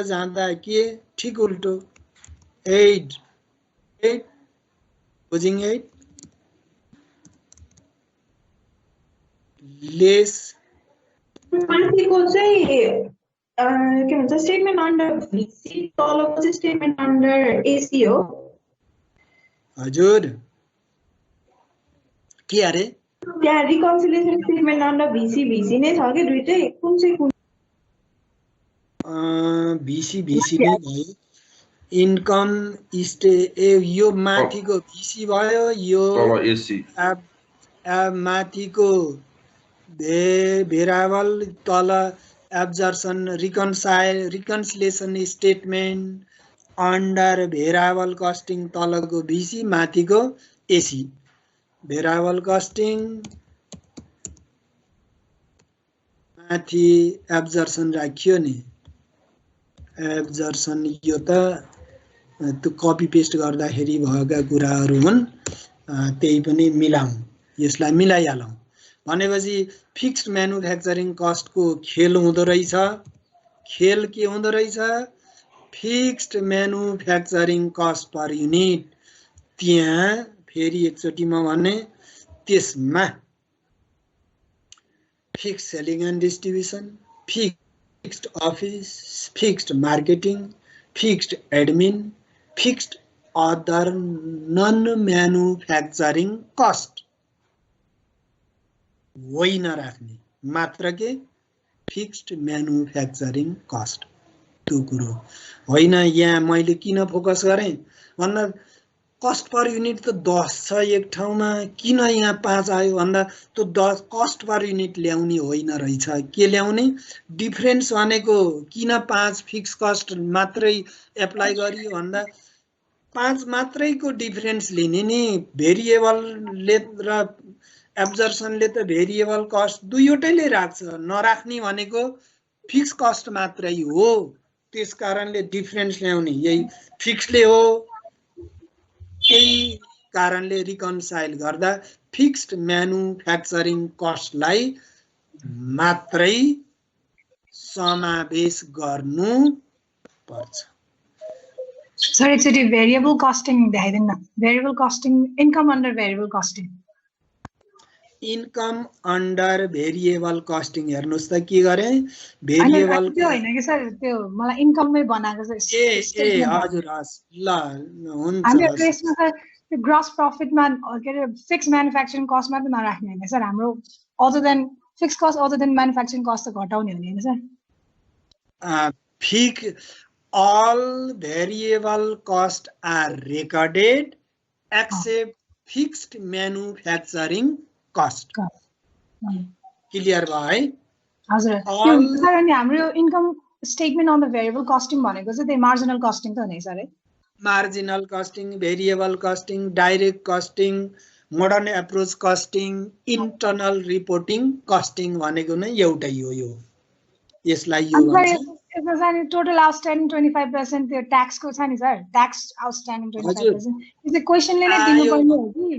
जाँदा के ठीक उल्टो 8 क्लोजिङ 8 लेस माथिको चाहिँ के भन्छ स्टेटमेन्ट अन्डर भिसी तलको चाहिँ स्टेटमेन्ट अन्डर एसी हो हजुर के अरे त्यहाँ रिकन्सिलिएसन स्टेटमेन्ट अन्डर भिसी नै छ कि दुईटै कुन चाहिँ कुन भिसी नै भयो इन्कम यो माथिको भिसी भयो यो तल एसी माथिको भेरिएबल तल एब्जर्सन reconciliation statement under variable costing तलको भिसी माथिको एसी भेरिएबल कस्टिङ माथि एब्जर्सन राखियो नि एब्जर्सन यो त त्यो कपी पेस्ट गर्दाखेरि भएका कुराहरू हुन् त्यही पनि मिलाउँ यसलाई मिलाइहालौँ भनेपछि फिक्स्ड म्यानुफ्याक्चरिङ कस्टको खेल हुँदो रहेछ खेल के हुँदो रहेछ fixed manufacturing cost per unit त्यहाँ फेरि एकचोटि म भने त्यसमा fixed selling and distribution fixed office fixed marketing fixed admin fixed other non manufacturing cost होइन राख्ने मात्र के फिक्स्ड म्यानुफ्याक्चरिङ कस्ट त्यो कुरो होइन यहाँ मैले किन फोकस गरेँ भन्दा कस्ट पर युनिट त 10 छ एक ठाउँमा किन यहाँ 5 आयो भन्दा त्यो 10 कस्ट पर युनिट ल्याउने होइन रहेछ के ल्याउने डिफरेन्स भनेको किन 5 फिक्स कस्ट मात्रै एप्लाई गरियो भन्दा 5 मात्रैको डिफरेन्स लिने नि भेरिएबलले र एब्जर्सनले त भेरिएबल कस्ट दुईवटैले राख्छ नराख्ने भनेको फिक्स कस्ट मात्रै हो त्यसकारणले डिफरेन्स ल्याउने यही फिक्सले हो यही कारणले रिकन्साइल गर्दा फिक्स्ड म्यानुफ्याक्चरिङ कस्टलाई मात्रै समावेश गर्नु पर्छ सर एकचोटि भेरिएबल कस्टिङ देखाइदिनु न variable costing income under variable costing income under variable costing हेर्नुस् त के गरे भेरिएबल त्यो हैन के सर त्यो मलाई इन्कममै बनाएको छ ए हजुर हस् ल हुन्छ हामी प्रेसमा सर त्यो ग्रस प्रॉफिटमा के रे फिक्स म्यानुफ्याक्चरिङ कस्टमा त नराख्ने हैन सर हाम्रो other than fix cost other than manufacturing cost त घटाउने हो नि हैन सर फिक all variable cost are recorded except fixed manufacturing cost clear भयो है हजुर त्यो सर अनि हाम्रो income statement on the variable costing भनेको चाहिँ त्यो मार्जिनल कस्टिङ त हो नि सर है marginal costing variable costing direct costing modern approach costing internal reporting costing भनेको नै एउटै हो यो यसलाई यो भन्छ यसमा चाहिँ टोटल आउटस्ट्यान्डिङ 25% त्यो ट्याक्सको छ नि सर ट्याक्स आउटस्ट्यान्डिङ 25% यो चाहिँ क्वेशनले नै दिनु पर्ने हो कि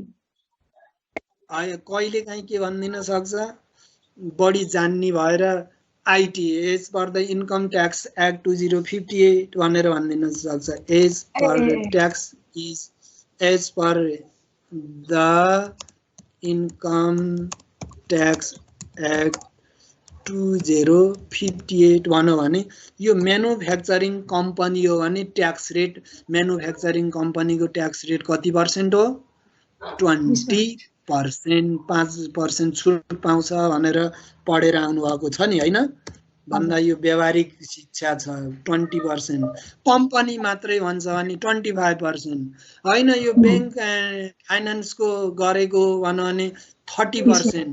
कहिले काहीँ के भनिदिन सक्छ बढी जान्ने भएर IT as per the income tax act 2058 भनेर भनिदिन सक्छ as per tax is as per the income tax act 2058 भन्यो भने यो म्यानुफ्याक्चरिङ कम्पनी हो भने ट्याक्स रेट म्यानुफ्याक्चरिङ कम्पनीको ट्याक्स रेट कति पर्सेन्ट हो 20% 5% छुट पाउँछ भनेर पढेर आउनु भएको छ नि हैन भन्दा यो व्यावहारिक शिक्षा छ 20% कम्पनी मात्रै भन्छ भने 25% हैन यो बैंक फाइनान्सको गरेको भन्यो भने 30%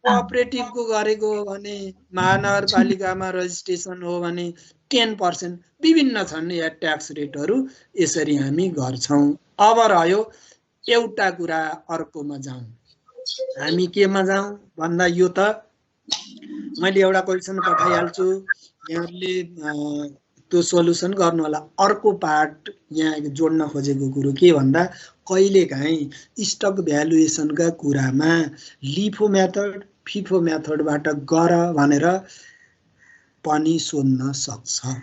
कोअपरेटिभको गरेको हो भने महानगरपालिकामा रजिस्ट्रेसन हो भने 10% विभिन्न छन् या ट्याक्स रेटहरू यसरी हामी गर्छौं। अब रह्यो एउटा कुरा अर्कोमा जाउँ। हामी केमा जाउँ भन्दा यो त मैले एउटा क्वेशन पठाइहाल्छु यहाँले त्यो सोलुसन गर्नु होला। अर्को पार्ट यहाँ जोड्न खोजेको कुरो के भन्दा कहिलेकाहीँ स्टक भ्यालुएसनका कुरामा लिफो मेथड फिफो मेथडबाट गर भनेर पनि सोध्न सक्छ।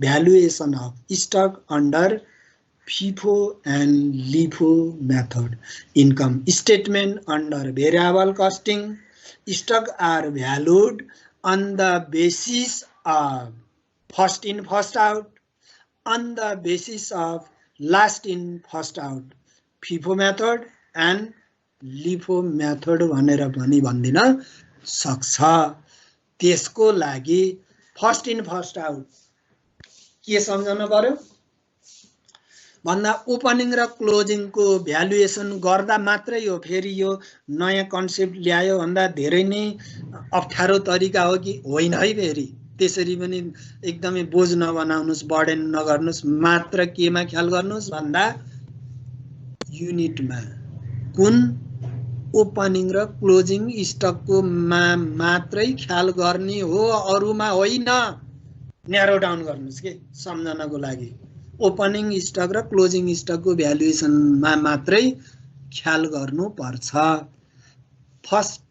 Valuation of stock under FIFO and LIFO method. Income statement under variable costing. Stock are valued on the basis of first in first out, on the basis of last in first out. FIFO method and LIFO method भनेर पनि भन्दिन सक्छ। त्यसको लागि first in first out के सम्झाउनु पर्यो भन्दा ओपनिङ र क्लोजिङको भ्यालुएसन गर्दा मात्रै हो। फेरि यो नयाँ कन्सेप्ट ल्यायो भन्दा धेरै नै अप्ठ्यारो तरिका हो कि होइन है। फेरि त्यसरी पनि एकदमै बोझ नबनाउनुस्, बर्डन नगर्नुस्। मात्र केमा ख्याल गर्नुस् भन्दा युनिटमा कुन ओपनिङ र क्लोजिङ स्टकको मात्रै ख्याल गर्ने हो, अरूमा होइन। न्यारो डाउन गर्नुस् के सम्झनको लागि। ओपनिङ स्टक र क्लोजिङ स्टकको भ्यालुएसनमा मात्रै ख्याल गर्नु पर्छ। First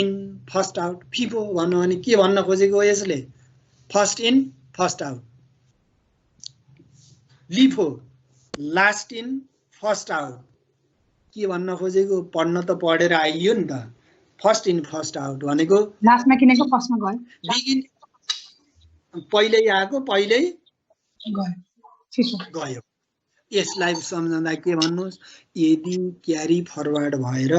in first out FIFO भन्नु भने के भन्न खोजेको हो यसले? First in first out. LIFO last in first out के भन्न खोजेको? पढ्न त पढेर आइयो नि त। फर्स्ट इन फर्स्ट आउट भनेको लास्टमा किनेको फर्स्टमा गयो, बिगिन पहिल्यै आएको पहिल्यै गयो गयो। यसलाई सम्झँदा के भन्नुहोस्, यदि क्यारी फरवर्ड भएर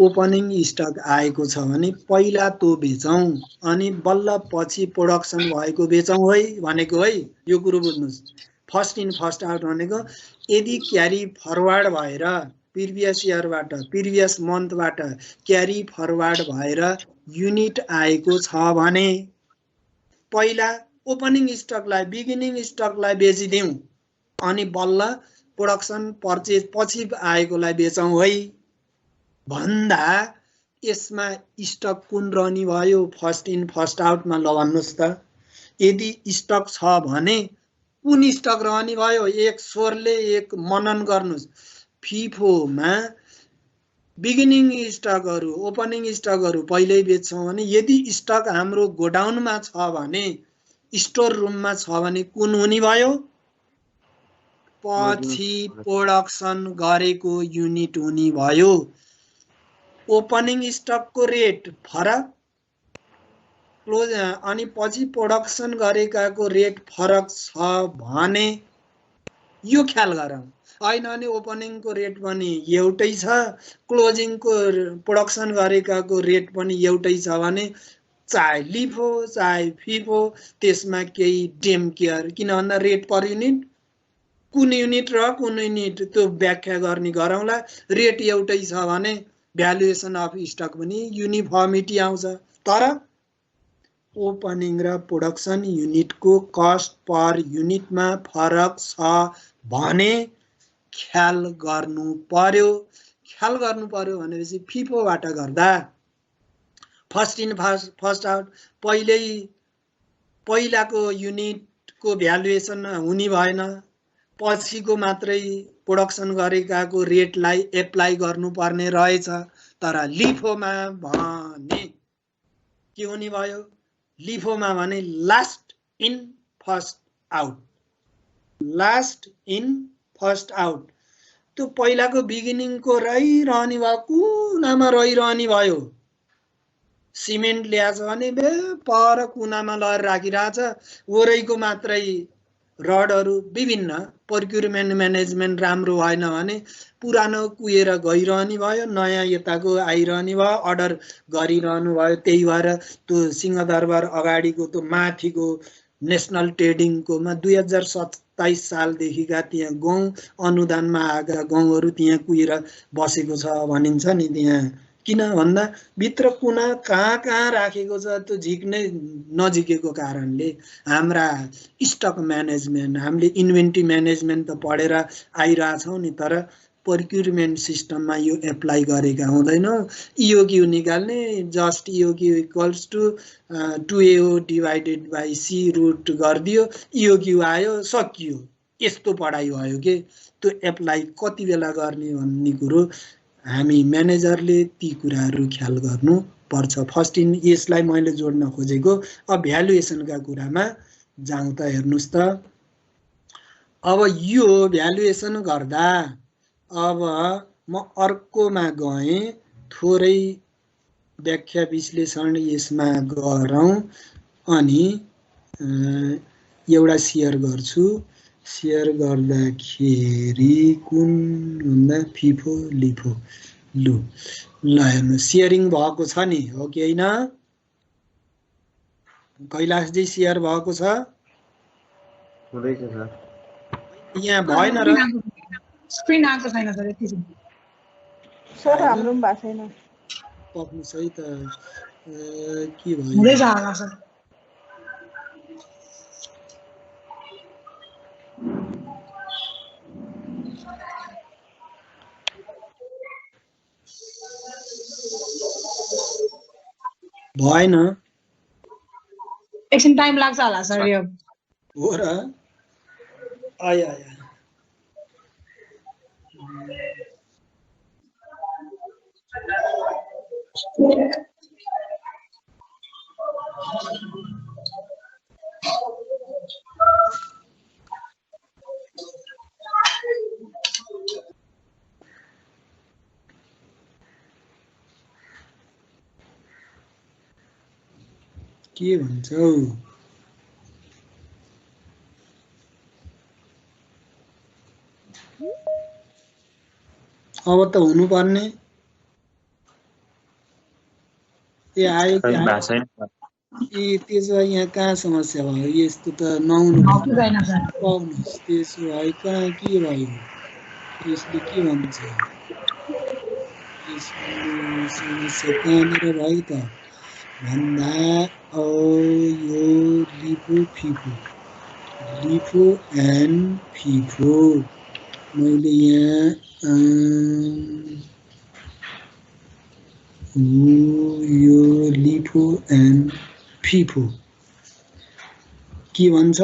ओपनिङ स्टक आएको छ भने पहिला त्यो बेचौँ अनि बल्ल पछि प्रोडक्सन भएको बेचौँ है भनेको है। यो कुरो बुझ्नुहोस्। फर्स्ट इन फर्स्ट आउट भनेको यदि क्यारी फरवर्ड भएर प्रिभियस इयरबाट प्रिभियस मन्थबाट क्यारी फरवर्ड भएर युनिट आएको छ भने पहिला ओपनिङ स्टकलाई बिगिनिङ स्टकलाई बेचिदिउँ अनि बल्ल प्रोडक्सन पर्चेज पछि आएकोलाई बेचौँ है भन्दा यसमा स्टक कुन रहने भयो? फर्स्ट इन फर्स्ट आउटमा ल भन्नुहोस् त। यदि स्टक छ भने कुन स्टक रहने भयो? एक स्वरले एक मनन गर्नुहोस्। फिफोमा बिगिनिङ स्टकहरू ओपनिङ स्टकहरू पहिल्यै बेच्छौँ भने यदि स्टक हाम्रो गोडाउनमा छ भने स्टोर रुममा छ भने कुन हुने भयो? पछि प्रोडक्सन गरेको युनिट हुने भयो। ओपनिङ स्टकको रेट फरक क्लोज अनि पछि प्रोडक्सन गरेकाको रेट फरक छ भने यो ख्याल गरौँ। होइन अनि ओपनिङको रेट पनि एउटै छ, क्लोजिङको प्रोडक्सन गरेकाको रेट पनि एउटै छ भने चाहे लिफो चाहे फिफो त्यसमा केही डेम केयर। किन भन्दा रेट पर युनिट कुन युनिट र कुन युनिट त्यो व्याख्या गर्ने गरौँला। रेट एउटै छ भने भ्यालुएसन अफ स्टक पनि युनिफर्मिटी आउँछ। तर ओपनिङ र प्रोडक्सन युनिटको कस्ट पर युनिटमा फरक छ भने ख्याल गर्नु पर्यो। ख्याल गर्नु पर्यो भनेपछि फिफोबाट गर्दा फर्स्ट इन फर्स्ट आउट पहिलाको युनिटको भ्यालुएसन हुने भएन, पछिको मात्रै प्रोडक्सन गरेकाको रेटलाई एप्लाई गर्नुपर्ने रहेछ। तर लिफोमा भने के हुने भयो? लिफोमा भने last in first out. Last in first out त्यो पहिलाको बिगिनिङको रहिरहने भयो, कुनामा रहिरहने भयो। सिमेन्ट ल्याएछ भने बे पर कुनामा लगेर राखिरहेछ, वरैको मात्रै रडहरू विभिन्न प्रोक्युरमेन्ट म्यानेजमेन्ट राम्रो भएन भने पुरानो कुहेर गइरहने भयो, नयाँ यताको आइरहने भयो, अर्डर गरिरहनु भयो। त्यही भएर त्यो सिंहदरबार अगाडिको त्यो माथिको नेसनल ट्रेडिङकोमा 2027 सालदेखिका त्यहाँ गाउँ अनुदानमा आएका गाउँहरू त्यहाँ कुहेर बसेको छ भनिन्छ नि। त्यहाँ किन भन्दा भित्र कुना कहाँ कहाँ राखेको छ त्यो झिक्नै नझिकेको कारणले हाम्रा स्टक म्यानेजमेन्ट हामीले इन्भेन्ट्री म्यानेजमेन्ट त पढेर आइरहेछौँ नि, तर प्रोक्युरमेन्ट सिस्टममा यो एप्लाई गरेका हुँदैनौँ। इओक्यू निकाल्ने just EOQ equals to 2AO divided by C root गरिदियो, इओक्यू आयो, सकियो। यस्तो पढाइ भयो कि त्यो एप्लाई कति बेला गर्ने भन्ने कुरो हामी म्यानेजरले ती कुराहरू ख्याल गर्नुपर्छ। फर्स्ट यसलाई मैले जोड्न खोजेको। अब भ्यालुएसनका कुरामा जाउँ त हेर्नुहोस् त। अब यो भ्यालुएसन गर्दा अब म अर्कोमा गएँ, थोरै व्याख्या विश्लेषण यसमा गरौँ अनि एउटा सेयर गर्छु। सेयर गर्दाखेरि कुन भन्दा फिफो लिफो लु ल हेर्नु सेयरिङ भएको छ नि, हो कि होइन? कैलाशजी सेयर भएको छ? हुँदैछ सर। यहाँ भएन र स्क्रिन आएको छैन सर यति चाहिँ। सर हाम्रो पनि भएको छैन। पक्नुहोस् है त के भयो? हुँदैछ होला सर। भएन। एकछिन टाइम लाग्छ होला सर यो। हो र? आया आया। के भन्छौ? अब त हुनुपर्ने। ए आयो कि ए त्यसो भए यहाँ कहाँ समस्या भयो? यस्तो त नहुनु पाउनुहोस्। त्यसो भए कहाँ के भयो? यसले के भन्छ? यसको समस्या कहाँनिर भयो त भन्दा यो लिफो फिफो एन्ड फिफो मैले यहाँ यो लिफो एन्ड फिफो के भन्छ?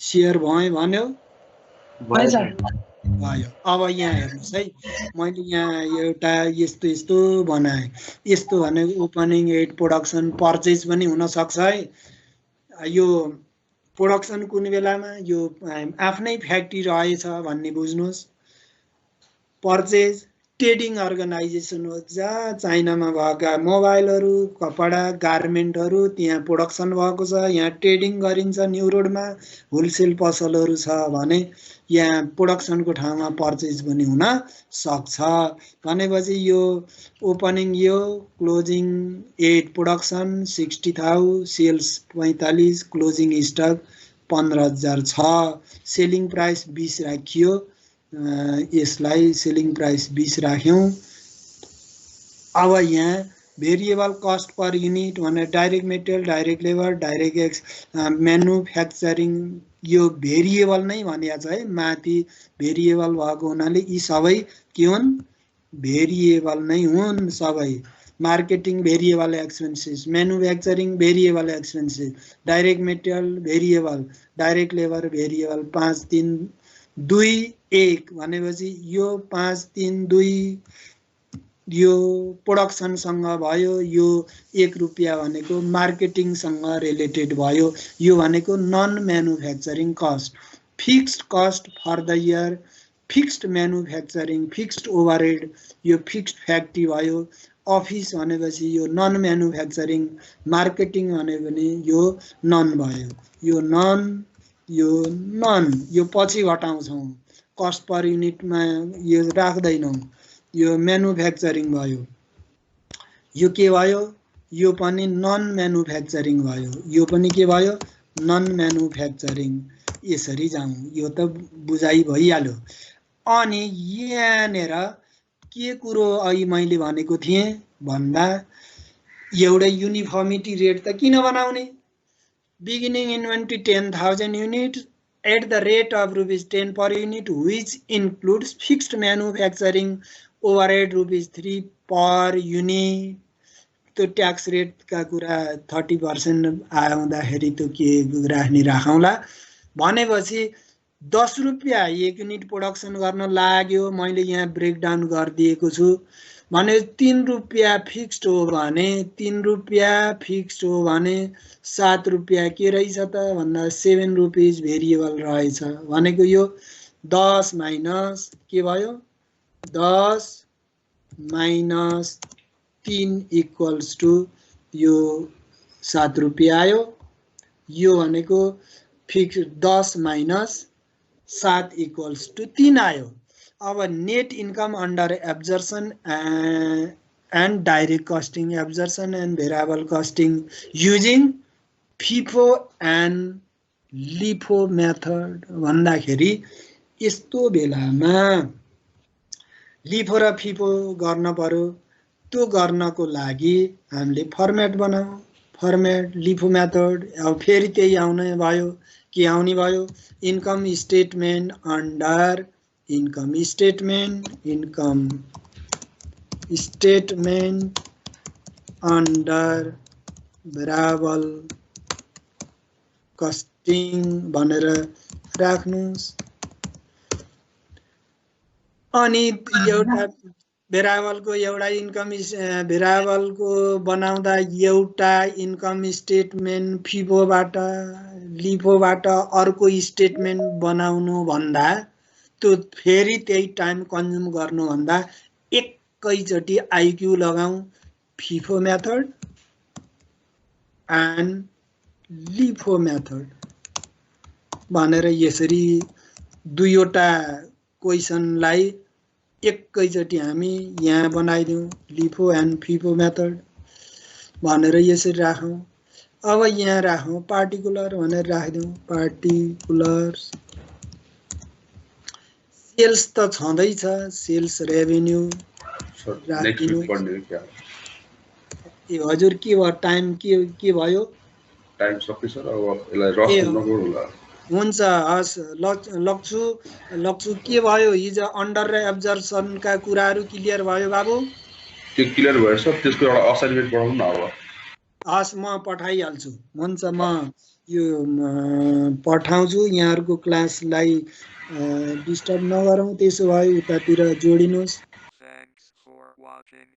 सेयर भयो भन्यो? भयो। अब यहाँ हेर्नुहोस् है, मैले यहाँ एउटा यस्तो यस्तो बनाएँ। यस्तो भनेको ओपनिङ एड प्रोडक्सन पर्चेज पनि हुनसक्छ है। यो प्रोडक्सन कुन बेलामा यो आफ्नै फ्याक्ट्री रहेछ भन्ने बुझ्नुहोस्। पर्चेज ट्रेडिङ अर्गनाइजेसन हो, जहाँ चाइनामा भएका मोबाइलहरू, कपडा, गार्मेन्टहरू त्यहाँ प्रोडक्सन भएको छ, यहाँ ट्रेडिङ गरिन्छ। न्यु रोडमा होलसेल पसलहरू छ भने यहाँ प्रोडक्सनको ठाउँमा पर्चेज पनि हुन सक्छ। भनेपछि यो ओपनिङ यो closing 8 production 60,000, sales 45, closing stock 15,000 छ। सेलिङ प्राइस 20 राखियो। यसलाई सेलिङ प्राइस 20 राख्यौँ। अब यहाँ भेरिएबल कस्ट पर युनिट भने direct material, direct labour, direct manufacturing यो भेरिएबल नै भनिएको छ है। माथि भेरिएबल भएको हुनाले यी सबै के हुन्? भेरिएबल नै हुन् सबै। Marketing variable expenses, manufacturing variable expenses, direct material variable, direct labour variable. 5, 3, 2, 1 भनेपछि यो 5, 3, 2 यो प्रोडक्सनसँग भयो। यो 1 रुपियाँ भनेको मार्केटिङसँग रिलेटेड भयो। यो भनेको non manufacturing cost. Fixed cost for the year, fixed manufacturing, fixed overhead यो फिक्स्ड फ्याक्ट्री भयो। अफिस भनेपछि यो नन म्यानुफ्याक्चरिङ, मार्केटिङ भने पनि यो नन भयो। यो नन यो पछि घटाउँछौँ। कस्ट पर युनिटमा यो राख्दैनौँ। यो म्यानुफ्याक्चरिङ भयो। यो के भयो? यो पनि नन म्यानुफ्याक्चरिङ भयो। यो पनि के भयो? Non manufacturing. यसरी जाउँ। यो त बुझाइ भइहाल्यो। अनि यहाँनिर के कुरो अघि मैले भनेको थिएँ भन्दा एउटै युनिफर्मिटी रेट त किन बनाउने beginning inventory 10,000 unit at the rate of ₹10 per unit, which includes fixed manufacturing overhead ₹3 per unit. त्यो ट्याक्स रेटका कुरा 30% आउँदाखेरि त्यो के राख्ने राखौँला भनेपछि 10 रुपैयाँ एक युनिट प्रोडक्सन गर्न लाग्यो मैले यहाँ ब्रेकडाउन गरिदिएको छु भने 3 रुपैयाँ फिक्स्ड हो भने 3 रुपैयाँ फिक्स्ड हो भने 7 रुपैयाँ के रहेछ त भन्दा 7 रुपीज भेरिएबल रहेछ भनेको यो 10 माइनस के भयो 10 माइनस 3 इक्वल्स टु यो 7 रुपैयाँ आयो यो भनेको फिक्स 10 माइनस 7 इक्वल्स टु 3 आयो अब net income under एब्जर्सन and direct costing एब्जर्सन and variable costing using FIFO and LIFO method भन्दाखेरि यस्तो बेलामा LIFO र FIFO गर्न पर्यो त्यो गर्नको लागि हामीले फर्मेट बनाऊ फर्मेट LIFO मेथड अब फेरि त्यही आउने भयो के आउने भयो income statement under income statement under variable costing भनेर राख्नुस् अनि एउटा भेरिएबलको एउटा इन्कम भेरिएबलको बनाउँदा एउटा इन्कम स्टेटमेन्ट FIFO बाट LIFO बाट अर्को स्टेटमेन्ट बनाउनु भन्दा त्यो फेरि त्यही टाइम कन्ज्युम गर्नु भन्दा एकैचोटी आईक्यू लगाऊ FIFO method and LIFO method भनेर यसरी दुईवटा क्वेशनलाई एकैचोटी हामी यहाँ बनाइदिउँ LIFO एन्ड FIFO मेथड भनेर यसरी राखौँ अब यहाँ राखौँ पार्टिकुलर भनेर राखिदिउँ पार्टिकुलर्स सेल्स त छँदैछ सेल्स रेभेन्यू ए हजुर के भयो टाइम के भयो टाइम सकियो सर अब यसलाई रफ नगरौँ होला हुन्छ हस् लक्छु के भयो हिजो अन्डर र एब्जर्सनका कुराहरू क्लियर भयो बाबु त्यो क्लियर भयो सर त्यसको एउटा असाइनमेन्ट बनाउनु न अब हस् म पठाइहाल्छु हुन्छ म यो पठाउँछु यहाँहरुको क्लासलाई डिस्टर्ब नगरौँ त्यसो भए उतातिर जोडिनुस्